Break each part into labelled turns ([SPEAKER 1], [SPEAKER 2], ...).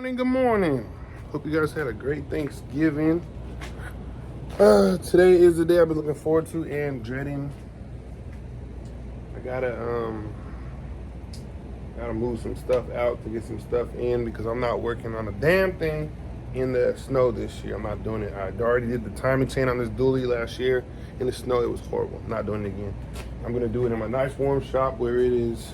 [SPEAKER 1] Good morning. Hope you guys had a great Thanksgiving. Today is the day I've been looking forward to and dreading. I gotta move some stuff out to get some stuff in because I'm not working on a damn thing in the snow this year. I'm not doing it. I already did the timing chain on this dually last year in the snow. It was horrible. I'm not doing it again. I'm gonna do it in my nice warm shop where it is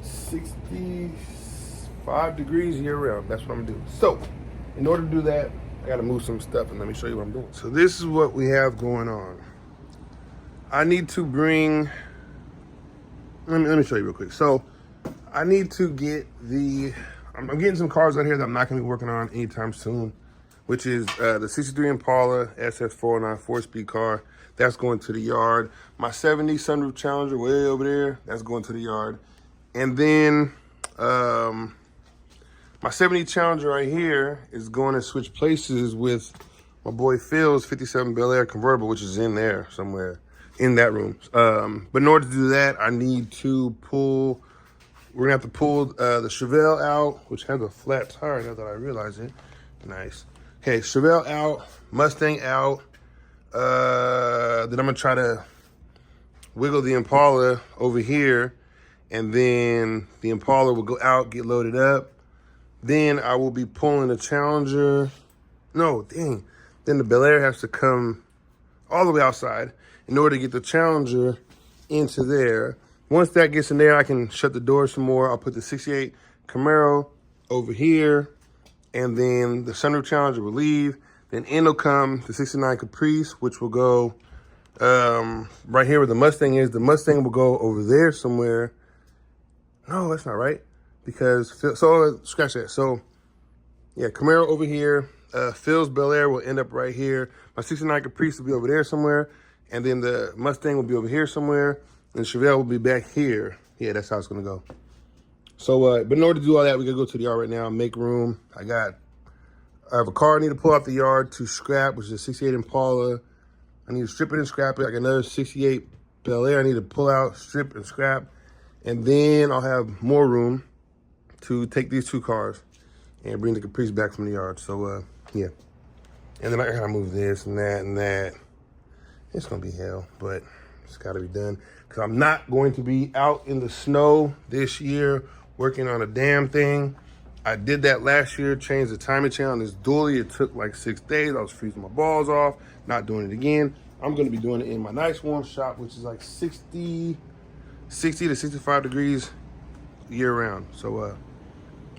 [SPEAKER 1] 65 degrees year round. That's what I'm gonna do. So, in order to do that, I gotta move some stuff, and let me show you what I'm doing. So this is what we have going on. I need to bring, let me show you real quick. So, I need to get I'm getting some cars out here that I'm not gonna be working on anytime soon, which is the 63 Impala SS409 4-speed car. That's going to the yard. My 70 sunroof Challenger way over there, that's going to the yard. And then my 70 Challenger right here is going to switch places with my boy Phil's 57 Bel Air convertible, which is in there somewhere in that room. But in order to do that, I need to we're gonna have to pull the Chevelle out, which has a flat tire now that I realize it. Nice. Okay, Chevelle out, Mustang out. Then I'm gonna try to wiggle the Impala over here, and then the Impala will go out, get loaded up. Then I will be pulling the Challenger. No, dang. Then the Bel Air has to come all the way outside in order to get the Challenger into there. Once that gets in there, I can shut the door some more. I'll put the 68 Camaro over here, and then the sunroof Challenger will leave. Then in will come the 69 Caprice, which will go right here where the Mustang is. The Mustang will go over there somewhere. No, that's not right. Because, so scratch that. So, yeah, Camaro over here. Phil's Bel Air will end up right here. My 69 Caprice will be over there somewhere. And then the Mustang will be over here somewhere. And Chevelle will be back here. Yeah, that's how it's going to go. So, but in order to do all that, we got to go to the yard right now and make room. I have a car I need to pull out the yard to scrap, which is a 68 Impala. I need to strip it and scrap it. I got another 68 Bel Air I need to pull out, strip, and scrap. And then I'll have more room to take these two cars and bring the Caprice back from the yard. So, yeah. And then I gotta move this and that and that. It's gonna be hell, but it's gotta be done. Because I'm not going to be out in the snow this year working on a damn thing. I did that last year, changed the timing chain on this dually. It took like 6 days. I was freezing my balls off, not doing it again. I'm gonna be doing it in my nice warm shop, which is like 60 to 65 degrees year round. So,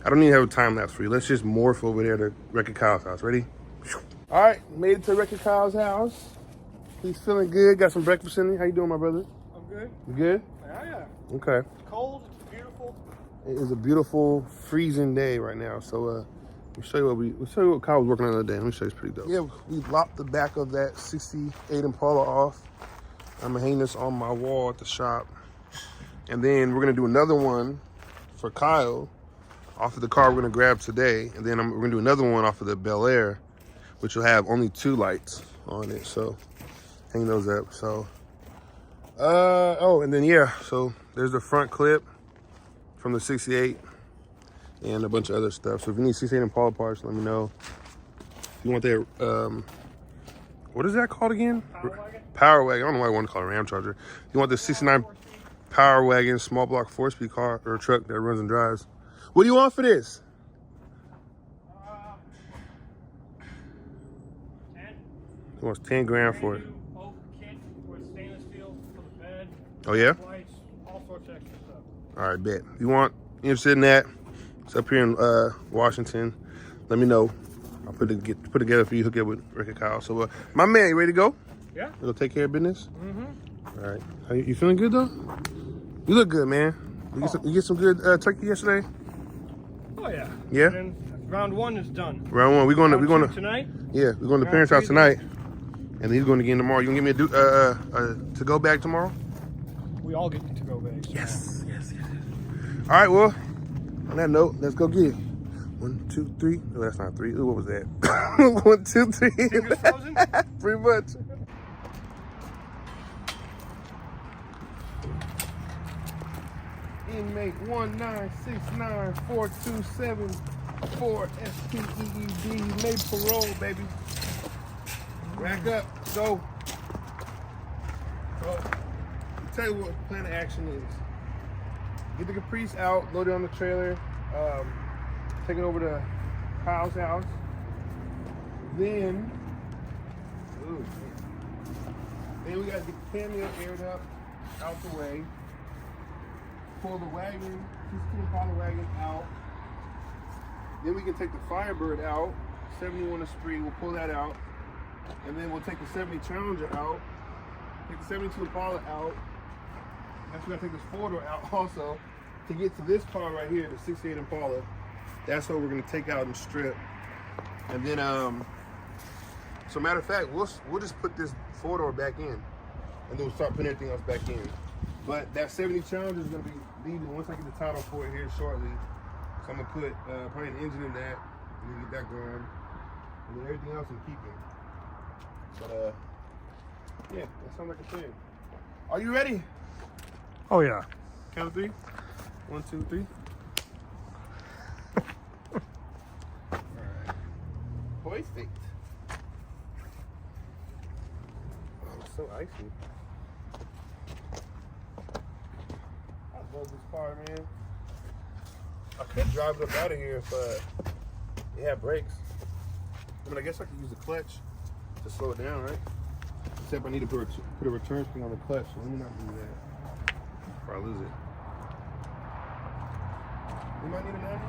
[SPEAKER 1] I don't even have a time lapse for you. Let's just morph over there to Wreck-It Kyle's house. Ready? All right, made it to Wreck-It Kyle's house. He's feeling good. Got some breakfast in there. How you doing, my brother?
[SPEAKER 2] I'm good.
[SPEAKER 1] You good?
[SPEAKER 2] Yeah.
[SPEAKER 1] Okay.
[SPEAKER 2] It's cold. It's beautiful.
[SPEAKER 1] It is a beautiful freezing day right now. So let me show you what Kyle was working on the other day. Let me show you. It's pretty dope. Yeah, we lopped the back of that 68 Impala off. I'm gonna hang this on my wall at the shop, and then we're gonna do another one for Kyle off of the car we're gonna grab today, and then we're gonna do another one off of the Bel Air, which will have only 2 lights on it. So hang those up. So oh, and then yeah, so there's the front clip from the 68 and a bunch of other stuff. So if you need 68 Impala parts, let me know. If you want that, what is that called again?
[SPEAKER 2] Power wagon?
[SPEAKER 1] Power wagon. I don't know why I want to call it a Ram Charger. You want the 69 Power Wagon, small block 4-speed car or truck that runs and drives. What do you want for this?
[SPEAKER 2] 10.
[SPEAKER 1] He wants 10 grand for it.
[SPEAKER 2] Oak kit with stainless steel for the bed.
[SPEAKER 1] Oh yeah?
[SPEAKER 2] Lights, all sorts of extra stuff.
[SPEAKER 1] All right, bet. If you interested in that, it's up here in Washington. Let me know. I'll put it together for you. Hook it up with Wreck-It Kyle. So, my man, you ready to go?
[SPEAKER 2] Yeah.
[SPEAKER 1] You go take care of business?
[SPEAKER 2] Mm-hmm.
[SPEAKER 1] All right. You feeling good though? You look good, man. You get some good turkey yesterday?
[SPEAKER 2] Oh yeah.
[SPEAKER 1] Yeah?
[SPEAKER 2] And then round 1 is done.
[SPEAKER 1] Round 1. We're going to
[SPEAKER 2] tonight?
[SPEAKER 1] Yeah, we're going to the parents' house tonight. And then he's going again tomorrow. You gonna give me a to-go bag tomorrow?
[SPEAKER 2] We all get to go bags.
[SPEAKER 1] Yes. All right, well, on that note, let's go get it. 1, 2, 3. Oh, that's not 3. Ooh, what was that? 1, 2, 3.
[SPEAKER 2] Fingers frozen?
[SPEAKER 1] Pretty much. Inmate 1969427 Ford S-T-E-E-D, made parole, baby. Rack up, go. So, I'll tell you what the plan of action is. Get the Caprice out, load it on the trailer, take it over to Kyle's house. Then we gotta get the cameo aired up, out the way. Pull the wagon, 16-pound wagon out. Then we can take the Firebird out, 71 Esprit, we'll pull that out. And then we'll take the 70 Challenger out, take the 72 Impala out. Next we gotta take this 4-door out also to get to this car right here, the 68 Impala. That's what we're gonna take out and strip. And then, so matter of fact, we'll just put this 4-door back in, and then we'll start putting everything else back in. But that 70 Challenger is gonna be leaving once I get the title for it here shortly. So I'm gonna put probably an engine in that, and then get that going, and then everything else I'm keeping. But yeah, that sounds like a plan. Are you ready?
[SPEAKER 2] Oh yeah.
[SPEAKER 1] Count of 3. 1, 2, 3. Alright. Perfect. Oh, it's so icy. I love this car, man. I could drive it up out of here if it had brakes. I mean, I guess I could use the clutch to slow it down, right? Except I need to put a return spring on the clutch, so let me not do that before I lose it. We might need a manual.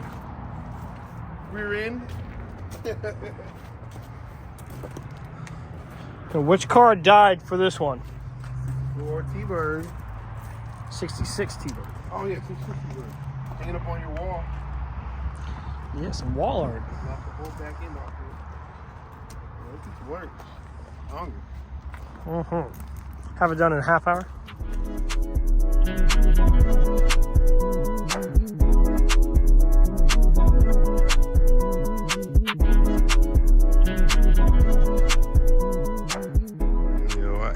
[SPEAKER 1] Rear end.
[SPEAKER 2] So which car died for this one?
[SPEAKER 1] Or T-Bird.
[SPEAKER 2] 66 T-Bird.
[SPEAKER 1] Oh yeah, 66 T-Bird. Hanging up on your wall.
[SPEAKER 2] Yeah, some wall art.
[SPEAKER 1] Knock the whole back end off here. Let's get to work. I'm hungry.
[SPEAKER 2] Have it done in a half hour.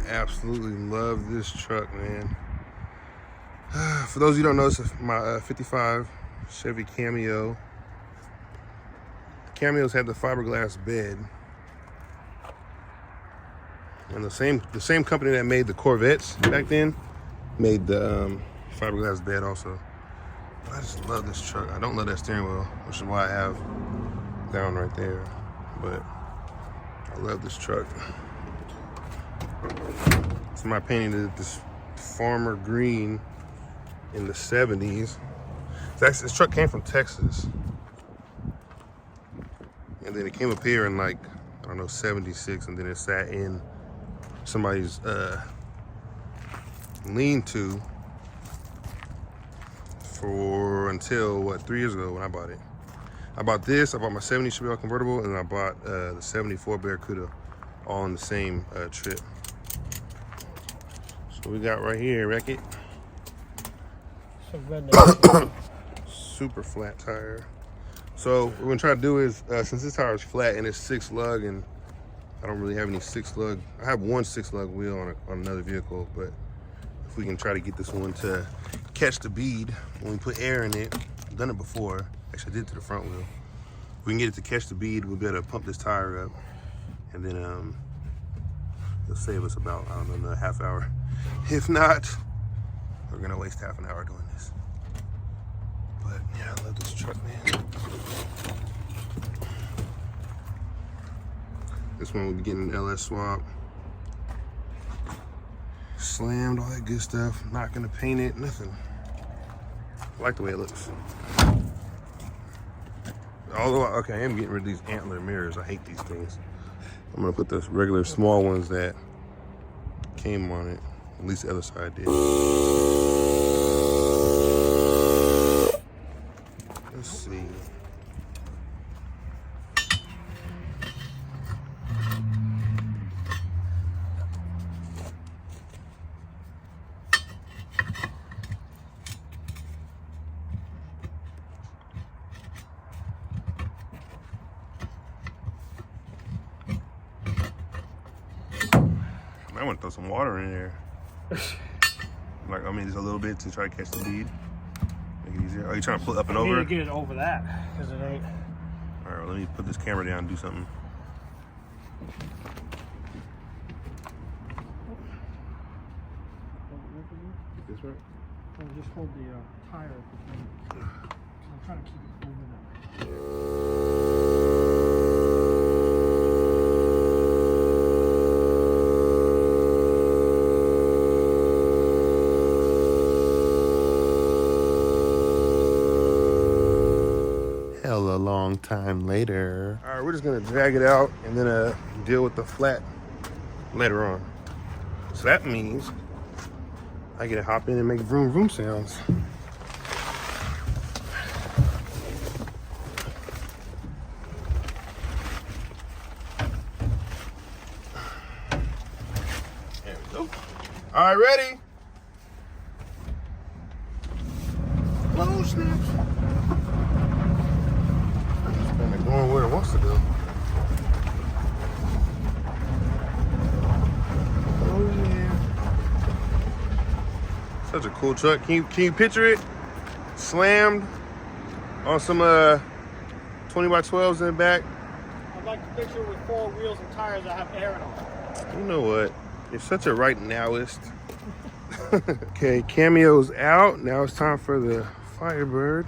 [SPEAKER 1] Absolutely love this truck, man. For those of you who don't know, it's my 55 Chevy Cameo. Cameos had the fiberglass bed, and the same company that made the Corvettes back then made the fiberglass bed also. I just love this truck. I don't love that steering wheel, which is why I have down right there, but I love this truck. So my painting is this farmer green in the 70s. This truck came from Texas. And then it came up here in like, I don't know, 76, and then it sat in somebody's lean-to for until, what, 3 years ago when I bought it. I bought this, I bought my 70 Chevelle convertible, and I bought the 74 Barracuda all on the same trip. So we got right here, Wreck-It.
[SPEAKER 2] Some redneck.
[SPEAKER 1] Super flat tire. So what we're gonna try to do is, since this tire is flat and it's 6 lug, and I don't really have any 6 lug. I have one 6 lug wheel on another vehicle, but if we can try to get this one to catch the bead when we put air in it, I've done it before. Actually, I did it to the front wheel. If we can get it to catch the bead, we'll be able to pump this tire up, and then it'll save us about, I don't know, another half hour. If not, we're gonna waste half an hour doing this. But yeah, I love this truck, man. This one will be getting an LS swap. Slammed, all that good stuff. Not gonna paint it, nothing. I like the way it looks. Although, okay, I am getting rid of these antler mirrors. I hate these things. I'm gonna put the regular small ones that came on it. At least the other side did. Let's see. I want to throw some water in there. Like, I mean, just a little bit to try to catch the bead. Make it easier. Are you trying to pull up and over?
[SPEAKER 2] I need to get it over that, because it ain't.
[SPEAKER 1] right, let me put this camera down and do something. This right?
[SPEAKER 2] Just hold the tire. I'm trying to keep it moving up.
[SPEAKER 1] Hella long time later. All right, we're just gonna drag it out and then deal with the flat later on. So that means I get to hop in and make vroom vroom sounds. There we go. All right, ready? Whoa, snaps. It's kind of going where it wants to go. Oh yeah. Such a cool truck. Can you picture it? Slammed on some 20x12s in the back.
[SPEAKER 2] I'd like to picture it with 4 wheels and tires that have air in them.
[SPEAKER 1] You know what? You're such a right nowist. Okay, Cameo's out. Now it's time for the Firebird.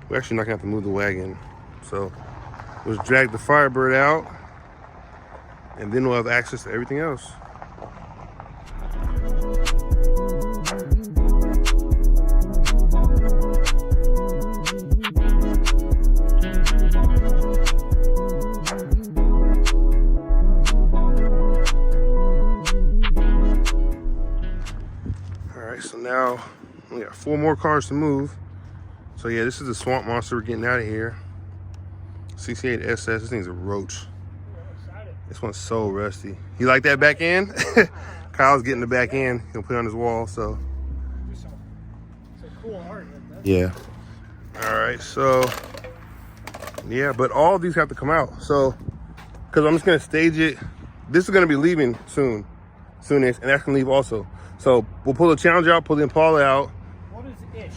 [SPEAKER 1] We're actually not gonna have to move the wagon. So let's drag the Firebird out and then we'll have access to everything else. So now we got 4 more cars to move. So yeah, this is the Swamp Monster we're getting out of here. CC8 SS, this thing's a roach. This one's so rusty. You like that back end? Kyle's getting the back end. He'll put it on his wall, so.
[SPEAKER 2] It's a cool art.
[SPEAKER 1] Yeah. All right, so yeah, but all of these have to come out. So, because I'm just gonna stage it. This is gonna be leaving soonish, and that's gonna leave also. So we'll pull the Challenger out, pull the Impala out.
[SPEAKER 2] What is ish?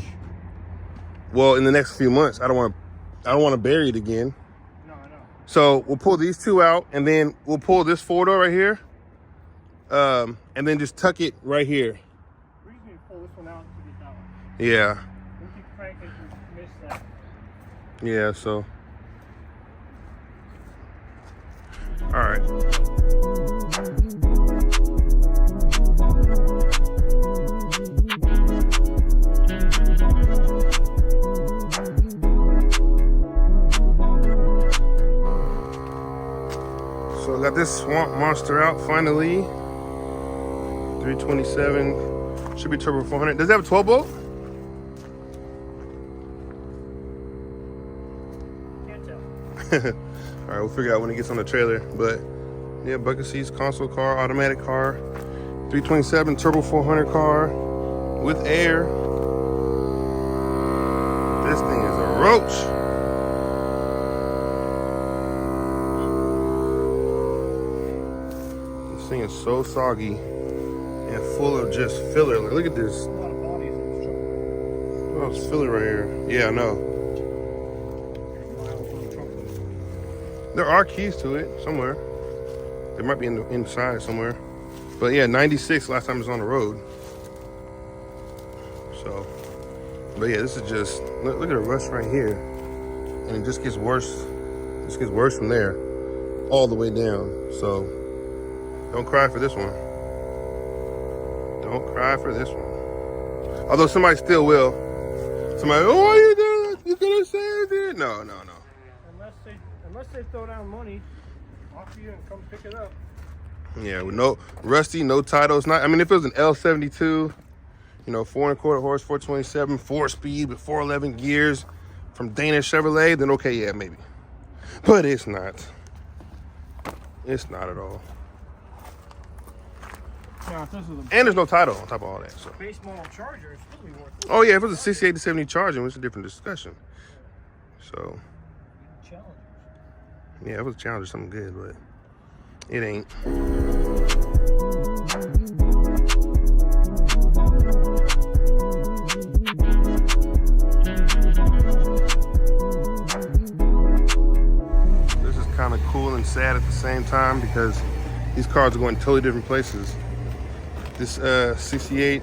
[SPEAKER 1] Well, in the next few months, I don't want to bury it again.
[SPEAKER 2] No, I know.
[SPEAKER 1] So we'll pull these 2 out, and then we'll pull this 4-door right here, and then just tuck it right here.
[SPEAKER 2] We just need to pull this one out to get that one.
[SPEAKER 1] Yeah.
[SPEAKER 2] We'll keep cranking to miss that.
[SPEAKER 1] Yeah. So. All right. So I got this Swamp Monster out finally. 327, should be turbo 400. Does it have a 12 bolt?
[SPEAKER 2] Can't tell.
[SPEAKER 1] All right, we'll figure out when it gets on the trailer. But yeah, bucket seats, console car, automatic car, 327 turbo 400 car with air. This thing is a roach. This thing is so soggy and full of just filler. Like, look at this.
[SPEAKER 2] A lot of bodies in this truck.
[SPEAKER 1] Oh, it's filler right here. Yeah, I know. There are keys to it somewhere. They might be in the inside somewhere. But yeah, 96 last time it was on the road. So, but yeah, this is just, look at the rust right here. And it just gets worse. It just gets worse from there all the way down. So, don't cry for this one. Don't cry for this one. Although somebody still will. Somebody, oh, why you doing that? You could have saved it. No.
[SPEAKER 2] Unless they throw down money off you and come pick it up.
[SPEAKER 1] Yeah, with no rusty, no title. It's not. I mean, if it was an L72, you know, 4 1/4 horse, 427, 4-speed with 411 gears from Dana Chevrolet, then okay, yeah, maybe. But it's not. It's not at all.
[SPEAKER 2] Now, if this is
[SPEAKER 1] And there's no title on top of all that. So.
[SPEAKER 2] base model Charger, it's still be worth it.
[SPEAKER 1] Oh yeah, if it was a 68 to 70 Charger, it's a different discussion. So.
[SPEAKER 2] Challenge.
[SPEAKER 1] Yeah, it was a challenge or something good, but it ain't. kind of cool and sad at the same time because these cars are going totally different places. This 68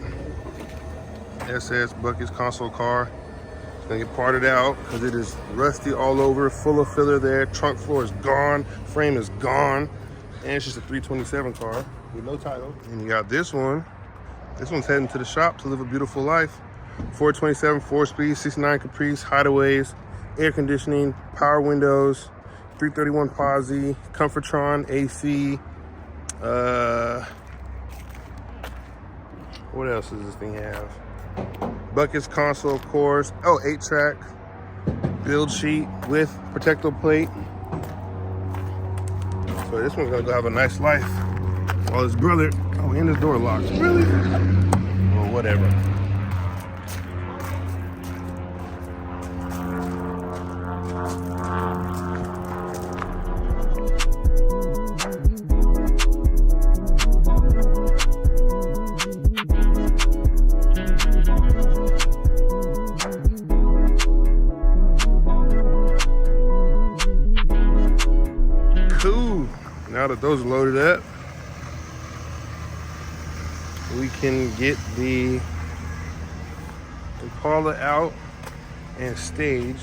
[SPEAKER 1] SS Buckets console car is gonna get parted out because it is rusty all over, full of filler there. Trunk floor is gone, frame is gone, and it's just a 327 car with no title. And you got this one. This one's heading to the shop to live a beautiful life. 427, 4-speed, 69 Caprice, hideaways, air conditioning, power windows, 331 posi, Comfortron, AC. What else does this thing have? Buckets console, of course. Oh, 8-track, build sheet with protective plate. So this one's gonna go have a nice life. While his brother, oh, and his door locked. Really? Well, whatever. Cool. Now that those are loaded up, we can get the Impala out and staged,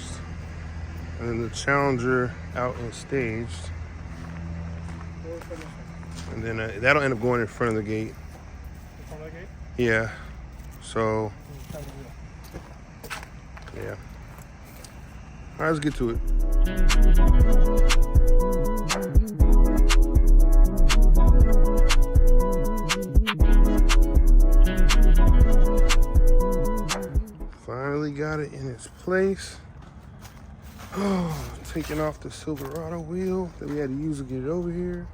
[SPEAKER 1] and then the Challenger out and staged, and then that'll end up going in front of the gate.
[SPEAKER 2] In front of the gate?
[SPEAKER 1] Yeah. So, yeah. All right, let's get to it. Finally got it in its place. Oh, taking off the Silverado wheel that we had to use to get it over here.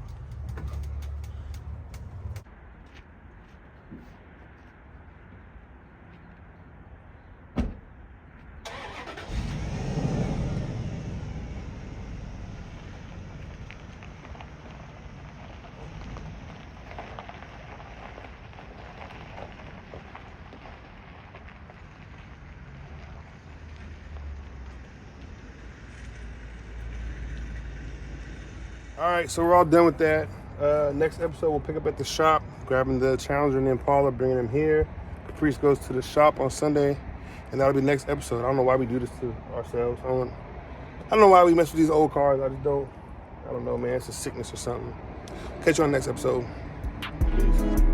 [SPEAKER 1] All right, so we're all done with that. Next episode, we'll pick up at the shop, grabbing the Challenger and the Impala, bringing them here. Caprice goes to the shop on Sunday, and that'll be next episode. I don't know why we do this to ourselves. I don't know why we mess with these old cars. I don't know, man. It's a sickness or something. Catch you on the next episode. Peace.